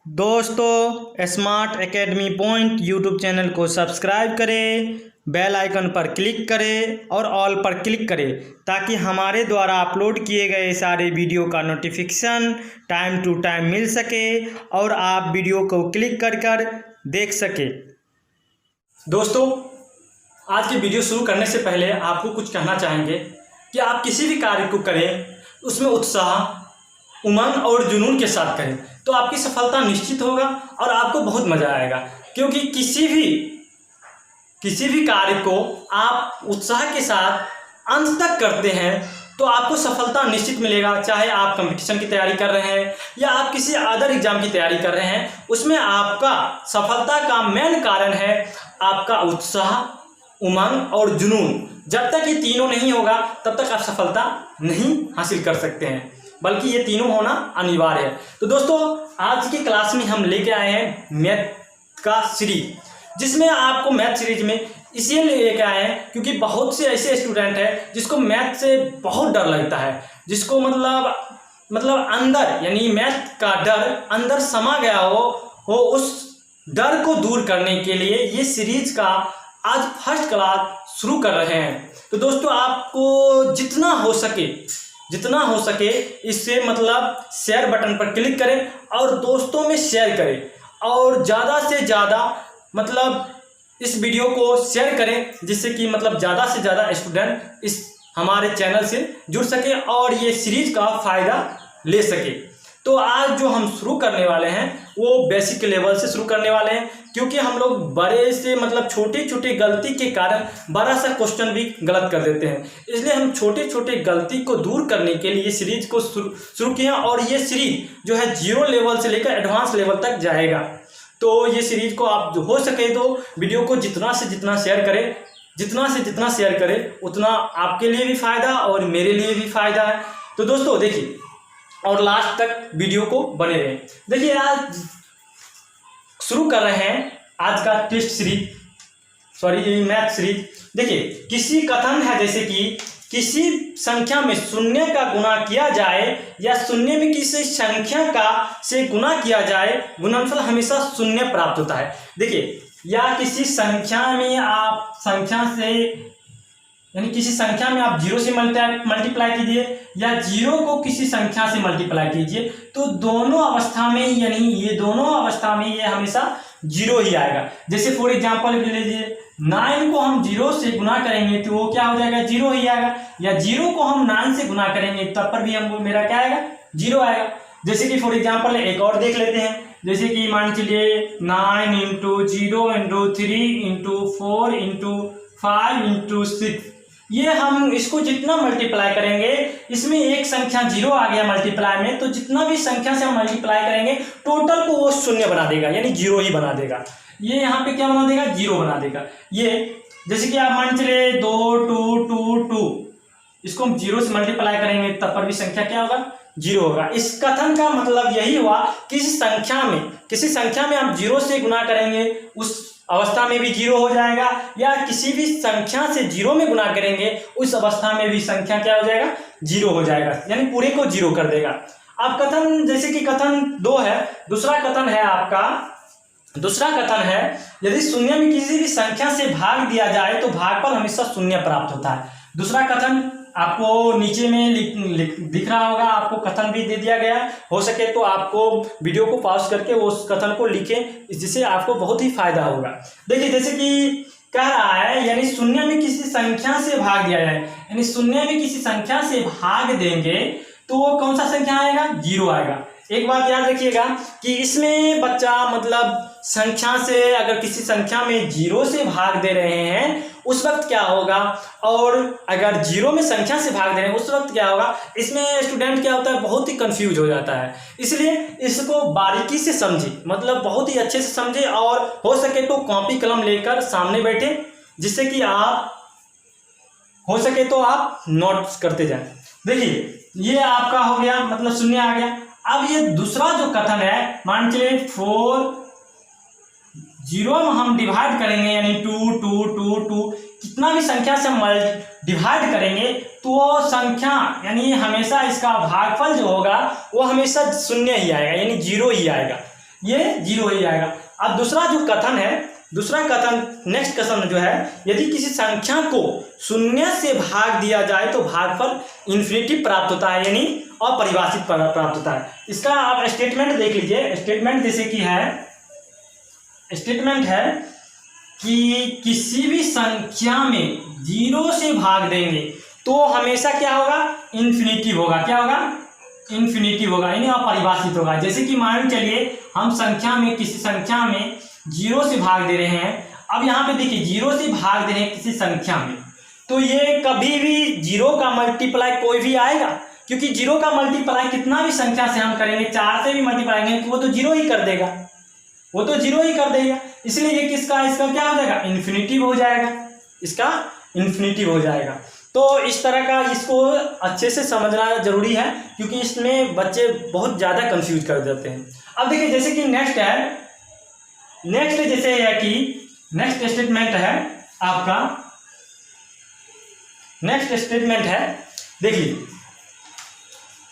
दोस्तों, smart academy point YouTube channel को subscribe करें, बेल आइकन पर क्लिक करें और ऑल पर क्लिक करें ताकि हमारे द्वारा अपलोड किए गए सारे वीडियो का नोटिफिकेशन टाइम टू टाइम मिल सके और आप वीडियो को क्लिक कर देख सके। दोस्तों, आज की वीडियो शुरू करने से पहले आपको कुछ कहना चाहेंगे कि आप किसी भी कार्य को करें उसमें उत्साह, उमंग और जुनून के साथ करें तो आपकी सफलता निश्चित होगा और आपको बहुत मज़ा आएगा। क्योंकि किसी भी कार्य को आप उत्साह के साथ अंत तक करते हैं तो आपको सफलता निश्चित मिलेगा। चाहे आप कंपटीशन की तैयारी कर रहे हैं या आप किसी अदर एग्जाम की तैयारी कर रहे हैं, उसमें आपका सफलता का मेन कारण है आपका उत्साह, उमंग और जुनून। जब तक ये तीनों नहीं होगा तब तक आप सफलता नहीं हासिल कर सकते हैं, बल्कि ये तीनों होना अनिवार्य है। तो दोस्तों, आज की क्लास में हम लेके आए हैं मैथ का सीरीज, जिसमें आपको मैथ सीरीज में इसलिए लेके आए हैं क्योंकि बहुत से ऐसे स्टूडेंट हैं जिसको मैथ से बहुत डर लगता है, जिसको मतलब अंदर यानी मैथ का डर अंदर समा गया हो उस डर को दूर करने के लिए ये सीरीज का आज फर्स्ट क्लास शुरू कर रहे हैं। तो दोस्तों, आपको जितना हो सके इससे शेयर बटन पर क्लिक करें और दोस्तों में शेयर करें और ज़्यादा से ज़्यादा इस वीडियो को शेयर करें, जिससे कि ज़्यादा से ज़्यादा स्टूडेंट इस हमारे चैनल से जुड़ सके और ये सीरीज का फ़ायदा ले सके। तो आज जो हम शुरू करने वाले हैं वो बेसिक लेवल से शुरू करने वाले हैं, क्योंकि हम लोग बड़े से छोटे छोटे गलती के कारण बड़ा सा क्वेश्चन भी गलत कर देते हैं। इसलिए हम छोटे छोटे गलती को दूर करने के लिए सीरीज को शुरू किया और ये सीरीज जो है 0 लेवल से लेकर एडवांस लेवल तक जाएगा। तो ये सीरीज को आप हो सके तो वीडियो को जितना से जितना शेयर करें उतना आपके लिए भी फ़ायदा और मेरे लिए भी फ़ायदा है। तो दोस्तों देखिए, और लास्ट तक वीडियो को बने रहें। देखिए, आज शुरू कर रहे हैं आज का मैथ सीरीज। देखिए, किसी कथन है जैसे कि किसी संख्या में शून्य का गुणा किया जाए या शून्य में किसी संख्या का से गुणा किया जाए, गुणनफल हमेशा शून्य प्राप्त होता है। देखिए, या किसी संख्या में आप किसी संख्या में आप 0 से मल्टीप्लाई कीजिए या 0 को किसी संख्या से मल्टीप्लाई कीजिए, तो दोनों अवस्था में ये हमेशा 0 ही आएगा। जैसे फॉर एग्जांपल ले लीजिए, 9 को हम 0 से गुना करेंगे तो वो क्या हो जाएगा, 0 ही आएगा। या 0 को हम 9 से गुना करेंगे तब पर भी मेरा क्या आएगा, 0 आएगा। जैसे कि फॉर एग्जांपल एक और देख लेते हैं। जैसे कि मान चलिए 9 × 0 × 3 × 4 × 5 × 6, ये हम इसको जितना मल्टीप्लाई करेंगे, इसमें एक संख्या 0 आ गया मल्टीप्लाई में, तो जितना भी संख्या से हम मल्टीप्लाई करेंगे टोटल को वो शून्य बना देगा, यानी 0 ही बना देगा। ये यहाँ पे क्या बना देगा, 0 बना देगा। ये जैसे कि आप मान चलिए 2 2 2 2, इसको हम 0 से मल्टीप्लाई करेंगे तब पर भी संख्या क्या होगा, 0 होगा। इस कथन का मतलब यही हुआ कि किसी संख्या में आप 0 से गुना करेंगे उस अवस्था में भी 0 हो जाएगा, या किसी भी संख्या से 0 में गुना करेंगे उस अवस्था में भी संख्या क्या हो जाएगा, 0 हो जाएगा, यानी पूरे को 0 कर देगा। अब कथन जैसे कि कथन 2 है। दूसरा कथन है यदि शून्य में किसी भी संख्या से भाग दिया जाए तो भागफल हमेशा शून्य प्राप्त होता है। दूसरा कथन आपको नीचे में दिख रहा होगा, आपको कथन भी दे दिया गया। हो सके तो आपको वीडियो को पॉज करके उस कथन को लिखें, जिससे आपको बहुत ही फायदा होगा। देखिए, जैसे कि कह रहा है यानी शून्य में किसी संख्या से भाग दिया जाए, यानी शून्य में किसी संख्या से भाग देंगे तो वो कौन सा संख्या आएगा, 0 आएगा। एक बात याद रखिएगा कि इसमें बच्चा संख्या से अगर किसी संख्या में 0 से भाग दे रहे हैं उस वक्त क्या होगा, और अगर 0 में संख्या से भाग दे रहे हैं उस वक्त क्या होगा, इसमें स्टूडेंट क्या होता है, बहुत ही कंफ्यूज हो जाता है। इसलिए इसको बारीकी से समझे, बहुत ही अच्छे से समझे और हो सके तो कॉपी कलम लेकर सामने बैठे, जिससे कि आप हो सके तो आप नोट्स करते जाएं। देखिए, ये आपका हो गया, शून्य आ गया। अब ये दूसरा जो कथन है, मान चलिए 4 0 में हम डिवाइड करेंगे, यानी 2 2 2 2, कितना भी संख्या से हम डिवाइड करेंगे तो वो संख्या यानी हमेशा इसका भागफल जो होगा वो हमेशा शून्य ही आएगा, यानी 0 ही आएगा। ये 0 ही आएगा। अब दूसरा जो कथन है, दूसरा कथन नेक्स्ट कथन जो है, यदि किसी संख्या को शून्य से भाग दिया जाए तो भागफल इन्फिनिटी प्राप्त होता है, यानी अपरिभाषित प्राप्त होता है। इसका आप स्टेटमेंट देख लीजिए। स्टेटमेंट जैसे कि है, स्टेटमेंट है कि किसी भी संख्या में 0 से भाग देंगे तो हमेशा क्या होगा, इन्फिनिटी होगा। क्या होगा, इन्फिनिटी होगा, यानी अपरिभाषित होगा। जैसे कि मान चलिए हम संख्या में, किसी संख्या में 0 से भाग दे रहे हैं। अब यहाँ पे देखिए 0 से भाग दे रहे हैं किसी संख्या में, तो ये कभी भी 0 का मल्टीप्लाई कोई भी आएगा, क्योंकि 0 का मल्टीप्लाई कितना भी संख्या से हम करेंगे, 4 से भी मल्टीप्लाई करेंगे तो वो तो 0 ही कर देगा, वो तो 0 ही कर देगा। इसलिए ये किसका, इसका क्या हो जाएगा, इन्फिनिटी हो जाएगा, इसका इन्फिनिटी हो जाएगा। तो इस तरह का इसको अच्छे से समझना जरूरी है, क्योंकि इसमें बच्चे बहुत ज़्यादा कंफ्यूज कर देते हैं। अब देखिए जैसे कि नेक्स्ट है, नेक्स्ट जैसे है कि नेक्स्ट स्टेटमेंट है आपका, नेक्स्ट स्टेटमेंट है, देखिए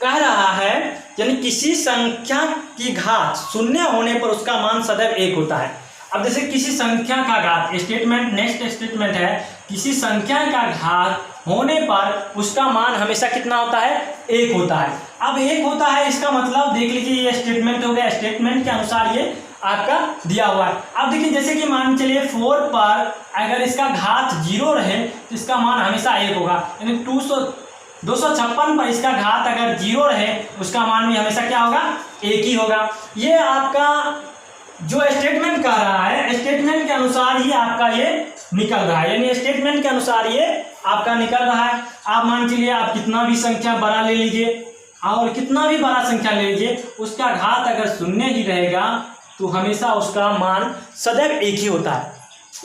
कह रहा है यानी किसी संख्या की घात शून्य होने पर उसका मान सदैव 1 होता है। अब जैसे किसी संख्या का घात, स्टेटमेंट नेक्स्ट स्टेटमेंट है, किसी संख्या का घात होने पर उसका मान हमेशा कितना होता है, 1 होता है। अब 1 होता है, इसका मतलब देख लीजिए ये स्टेटमेंट हो गया, स्टेटमेंट के अनुसार ये आपका दिया हुआ है। अब देखिए जैसे कि मान चलिए 4 पर अगर इसका घात 0 रहे तो इसका मान हमेशा 1 होगा, यानी 256 पर इसका घात अगर 0 रहे उसका मान भी हमेशा क्या होगा, 1 ही होगा। ये आपका जो स्टेटमेंट कह रहा है, स्टेटमेंट के अनुसार ही आपका ये निकल रहा है, यानी स्टेटमेंट के अनुसार ये आपका निकल रहा है। आप मान चलिए आप कितना भी संख्या बड़ा ले लीजिए और कितना भी बड़ा संख्या ले लीजिए, उसका घात अगर 0 ही रहेगा तो हमेशा उसका मान सदैव 1 ही होता है,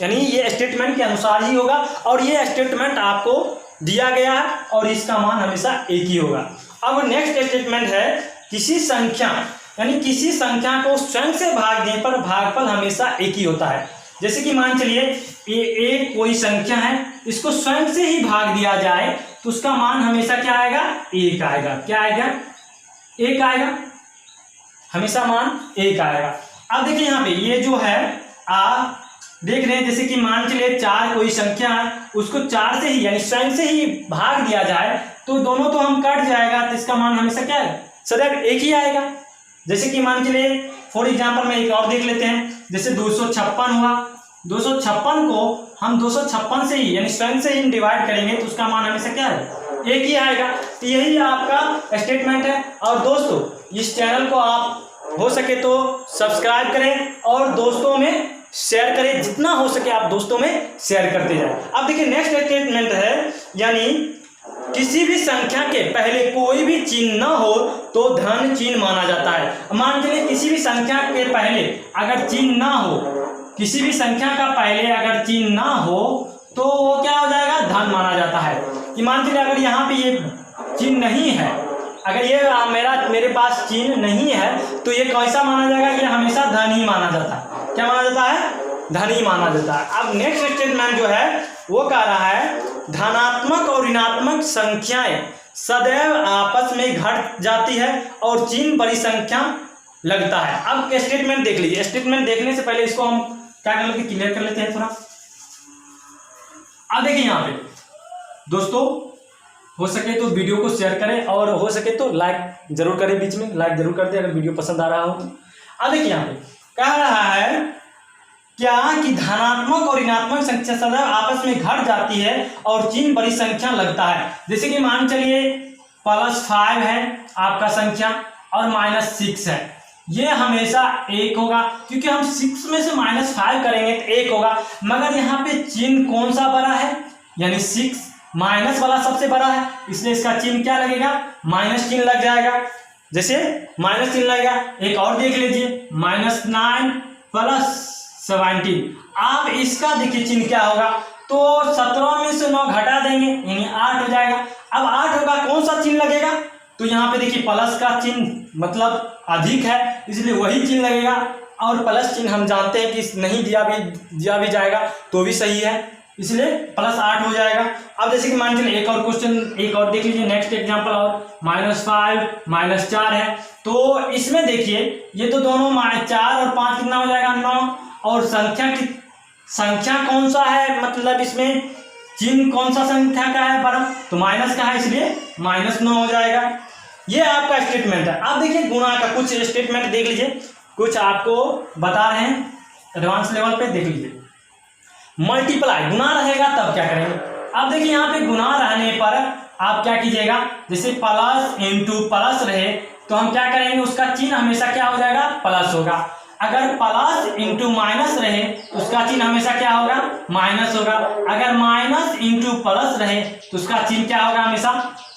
यानी ये स्टेटमेंट के अनुसार ही होगा। और ये स्टेटमेंट आपको दिया गया है और इसका मान हमेशा 1 ही होगा। अब नेक्स्ट स्टेटमेंट है किसी संख्या, यानी किसी संख्या को स्वयं से भाग देने पर भागफल हमेशा 1 ही होता है। जैसे कि मान चलिए ए कोई संख्या है, इसको स्वयं से ही भाग दिया जाए तो उसका मान हमेशा क्या आएगा, 1 आएगा। क्या आएगा, 1 आएगा, हमेशा मान 1 आएगा। अब देखिए यहाँ पे ये जो है आप देख रहे हैं, जैसे कि मान चलिए 4 कोई संख्या है, उसको 4 से ही यानी स्वयं से ही भाग दिया जाए तो दोनों तो हम कट जाएगा, तो इसका मान हमेशा क्या है, सदैव 1 ही आएगा। जैसे कि मान चलिए फॉर एग्जांपल में एक और देख लेते हैं, जैसे 256 हुआ, 256 को हम 256 से ही यानी स्वयं से ही डिवाइड करेंगे तो उसका मान हमेशा क्या है, 1 ही आएगा। तो यही आपका स्टेटमेंट है। और दोस्तों इस चैनल को आप हो सके तो सब्सक्राइब करें और दोस्तों में शेयर करें, जितना हो सके आप दोस्तों में शेयर करते जाएं। अब देखिए नेक्स्ट स्टेटमेंट है, यानी किसी भी संख्या के पहले कोई भी चिन्ह न हो तो धन चिन्ह माना जाता है। मान चलिए किसी भी संख्या के पहले अगर चिन्ह ना हो, किसी भी संख्या का पहले अगर चिन्ह ना हो तो वो क्या हो जाएगा, धन माना जाता है। कि मान चलिए अगर यहाँ पे ये चिन्ह नहीं है, अगर ये मेरे पास चिन्ह नहीं है तो ये कैसा माना जाएगा, ये हमेशा धन ही माना जाता है। क्या माना जाता है, धन ही माना जाता है। अब नेक्स्ट स्टेटमेंट जो है वो कह रहा है धनात्मक और ऋणात्मक संख्याएं सदैव आपस में घट जाती है और चिन्ह बड़ी संख्या लगता है। अब स्टेटमेंट देख लीजिए, स्टेटमेंट देखने से पहले इसको हम क्या कर लेते हैं, क्लियर कर लेते हैं थोड़ा। अब देखिए यहाँ पे दोस्तों हो सके तो वीडियो को शेयर करें और हो सके तो लाइक जरूर करें, बीच में लाइक जरूर कर दें अगर वीडियो पसंद आ रहा हो तो। अब देखिए यहाँ पे कह रहा है क्या कि धनात्मक और ऋणात्मक संख्या सदैव आपस में घट जाती है और चिन्ह बड़ी संख्या लगता है। जैसे कि मान चलिए +5 है आपका संख्या और -6 है, ये हमेशा 1 होगा, क्योंकि हम 6 में से -5 करेंगे तो 1 होगा। मगर यहाँ पे चिन्ह कौन सा बड़ा है, यानी 6 माइनस वाला सबसे बड़ा है, इसलिए इसका चिन्ह क्या लगेगा, माइनस चिन्ह लग जाएगा। जैसे माइनस चिन्ह लगेगा। एक और देख लीजिए -9 + 17, आप इसका देखिए चिन्ह क्या होगा, तो 17 में से 9 घटा देंगे यानी 8 हो जाएगा। अब 8 होगा, कौन सा चिन्ह लगेगा, तो यहाँ पे देखिए प्लस का चिन्ह मतलब अधिक है इसलिए वही चिन्ह लगेगा। और प्लस चिन्ह हम जानते हैं कि नहीं दिया भी जाएगा तो भी सही है, इसलिए +8 हो जाएगा। अब जैसे कि मान चलिए एक और क्वेश्चन एक और देख लीजिए, नेक्स्ट एग्जांपल और -5 -4 है। तो इसमें देखिए ये तो दोनों 4 और 5 कितना हो जाएगा 9, और संख्या कौन सा है, मतलब इसमें चिन्ह कौन सा संख्या का है बड़ा, तो माइनस का है, इसलिए -9 हो जाएगा। ये आपका स्टेटमेंट है। अब देखिए गुणा का कुछ स्टेटमेंट देख लीजिए, कुछ आपको बता रहे हैं एडवांस लेवल पे, देख लीजिए। मल्टीप्लाई गुणा रहेगा तब क्या करेंगे। अब देखिए यहाँ पे गुणा रहने पर आप क्या कीजिएगा, जैसे प्लस इंटू प्लस रहे तो हम क्या करेंगे, उसका चिन्ह हमेशा क्या हो जाएगा, प्लस होगा। अगर प्लस इंटू माइनस रहे तो उसका चिन्ह हमेशा क्या होगा, माइनस होगा। अगर माइनस इंटू प्लस रहे तो उसका चिन्ह क्या होगा, हमेशा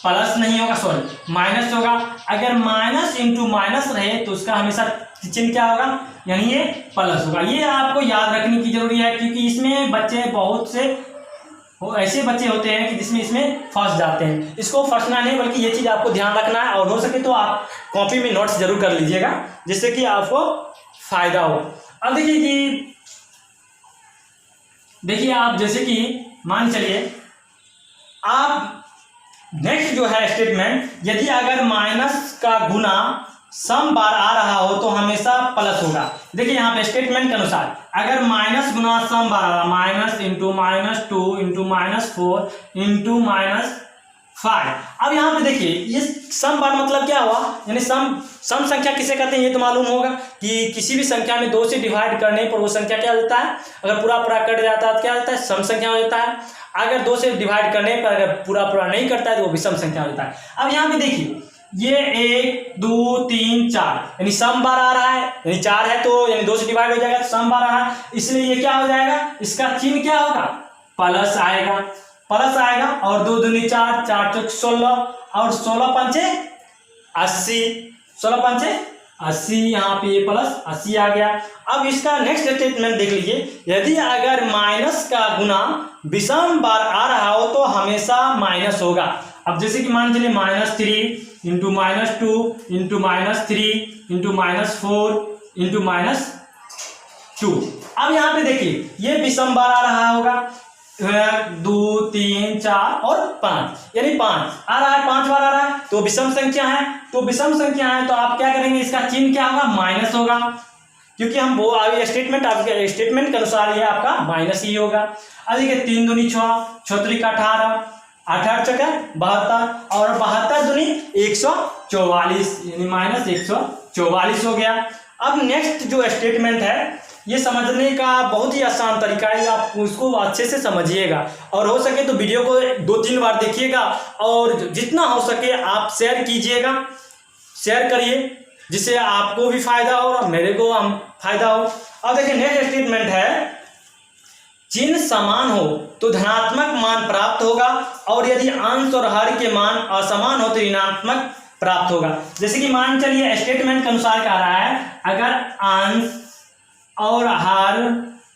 प्लस नहीं होगा, सॉरी माइनस होगा। अगर माइनस इंटू माइनस रहे तो उसका हमेशा चिन्ह क्या होगा, यानी ये प्लस होगा। ये आपको याद रखने की जरूरी है, क्योंकि इसमें बच्चे बहुत से ऐसे बच्चे होते हैं कि जिसमें इसमें फंस जाते हैं। इसको फंसना नहीं, बल्कि ये चीज़ आपको ध्यान रखना है, और हो सके तो आप कॉपी में नोट्स जरूर कर लीजिएगा, जिससे कि आपको फायदा हो। अब देखिए आप जैसे कि मान चलिए आप नेक्स्ट जो है स्टेटमेंट, यदि अगर माइनस का गुना सम बार आ रहा हो तो हमेशा प्लस होगा। देखिए यहाँ पे स्टेटमेंट के अनुसार अगर माइनस गुना सम बार आ रहा, माइनस इंटू -2 इंटू -4 इंटू -5। अब यहाँ पे देखिए ये सम बार मतलब क्या हुआ, यानी सम संख्या किसे कहते हैं ये तो मालूम होगा कि किसी भी संख्या में 2 से डिवाइड करने पर वो संख्या क्या होता है, अगर पूरा कट जाता है तो क्या होता है, सम संख्या हो जाता है। अगर 2 से डिवाइड करने पर अगर पूरा नहीं करता है तो वो विषम संख्या हो जाता है। अब यहाँ पे देखिए ये 1 2 3 4 यानी सम बार आ रहा है, यानी 4 है तो यानी 2 से डिवाइड हो जाएगा तो सम बार आ रहा है, इसलिए ये क्या हो जाएगा, इसका चिन्ह क्या होगा, प्लस आएगा। और 2 दूनी 4 4 चौक 16 और 16 पंचे 80, 16 पंचे 80, यहाँ पे ये प्लस 80 आ गया। अब इसका नेक्स्ट स्टेटमेंट देख लीजिए, यदि अगर माइनस का गुना विषम बार आ रहा हो तो हमेशा माइनस होगा। अब जैसे कि मान चलिए -3 इंटू -2 इंटू -3 इंटू -4 इंटू -2। अब यहाँ पे देखिए ये विषम बार आ रहा होगा, 2 3 4 और 5, यानी 5 आ रहा है, 5 बार आ रहा है तो विषम संख्या है। तो आप क्या करेंगे, इसका चिन्ह क्या होगा, माइनस होगा, क्योंकि हम वो आगे स्टेटमेंट आपके स्टेटमेंट के अनुसार ये आपका माइनस ही होगा। अब देखिए 3 दूनी 6 6 त्रिक 18 18 चौके 72 और 72 दूनी 144 यानी -144 हो गया। अब नेक्स्ट जो स्टेटमेंट है ये समझने का बहुत ही आसान तरीका है, आप उसको अच्छे से समझिएगा और हो सके तो वीडियो को 2-3 बार देखिएगा और जितना हो सके आप शेयर कीजिएगा, शेयर करिए, जिससे आपको भी फायदा हो और मेरे को फायदा हो। अब देखिए नेक्स्ट स्टेटमेंट है, चिन्ह समान हो तो धनात्मक मान प्राप्त होगा और यदि अंश और हर के मान असमान हो तो ऋणात्मक प्राप्त होगा। जैसे कि मान चलिए स्टेटमेंट के अनुसार कह रहा है, अगर अंश और हर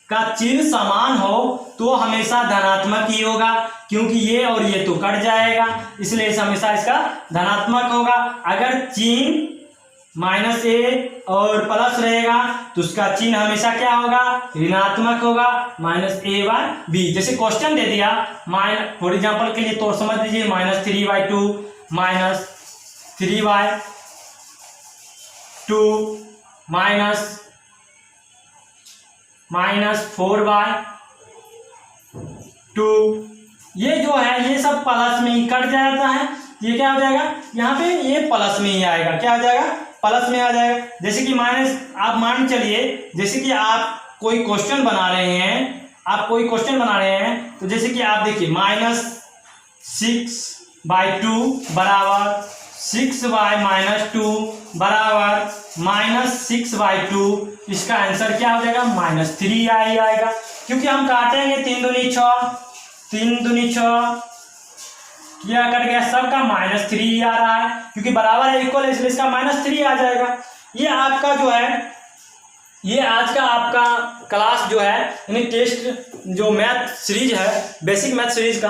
का चिन्ह समान हो तो हमेशा धनात्मक ही होगा, क्योंकि ये और ये तो कट जाएगा, इसलिए हमेशा इसका धनात्मक होगा। अगर चिन्ह -a और प्लस रहेगा तो उसका चिन्ह हमेशा क्या होगा, ऋणात्मक होगा, -a/b। जैसे क्वेश्चन दे दिया, फॉर एग्जांपल के लिए तो समझ लीजिए -3/2 -3/2 -4/2, ये जो है ये सब प्लस में ही कट जाता है, ये क्या हो जाएगा, यहाँ पे ये प्लस में ही आएगा, क्या हो जाएगा, प्लस में आ जाएगा। जैसे कि आप मान चलिए, जैसे कि आप कोई क्वेश्चन बना रहे हैं, तो जैसे कि आप देखिए -6/2 बराबर 6/-2 बराबर -6/2, इसका आंसर क्या हो जाएगा, -3 आएगा, क्योंकि हम काटेंगे 3 दूनी 6 क्या कट गया, सबका -3 आ रहा है, क्योंकि बराबर है, इक्वल है, इसलिए इसका -3 आ जाएगा। ये आपका जो है, ये आज का आपका क्लास जो है, यानी टेस्ट जो मैथ सीरीज है, बेसिक मैथ सीरीज का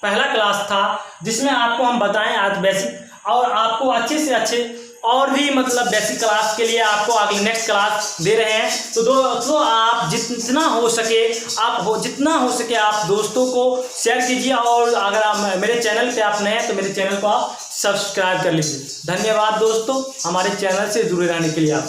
पहला क्लास था, जिसमें आपको हम बताएं आज बेसिक, और आपको अच्छे से अच्छे और भी मतलब बेसिक क्लास के लिए आपको अगले नेक्स्ट क्लास दे रहे हैं। तो दोस्तों आप जितना हो सके आप दोस्तों को शेयर कीजिए, और अगर आप मेरे चैनल पे आप नए हैं तो मेरे चैनल को आप सब्सक्राइब कर लीजिए। धन्यवाद दोस्तों, हमारे चैनल से जुड़े रहने के लिए आप।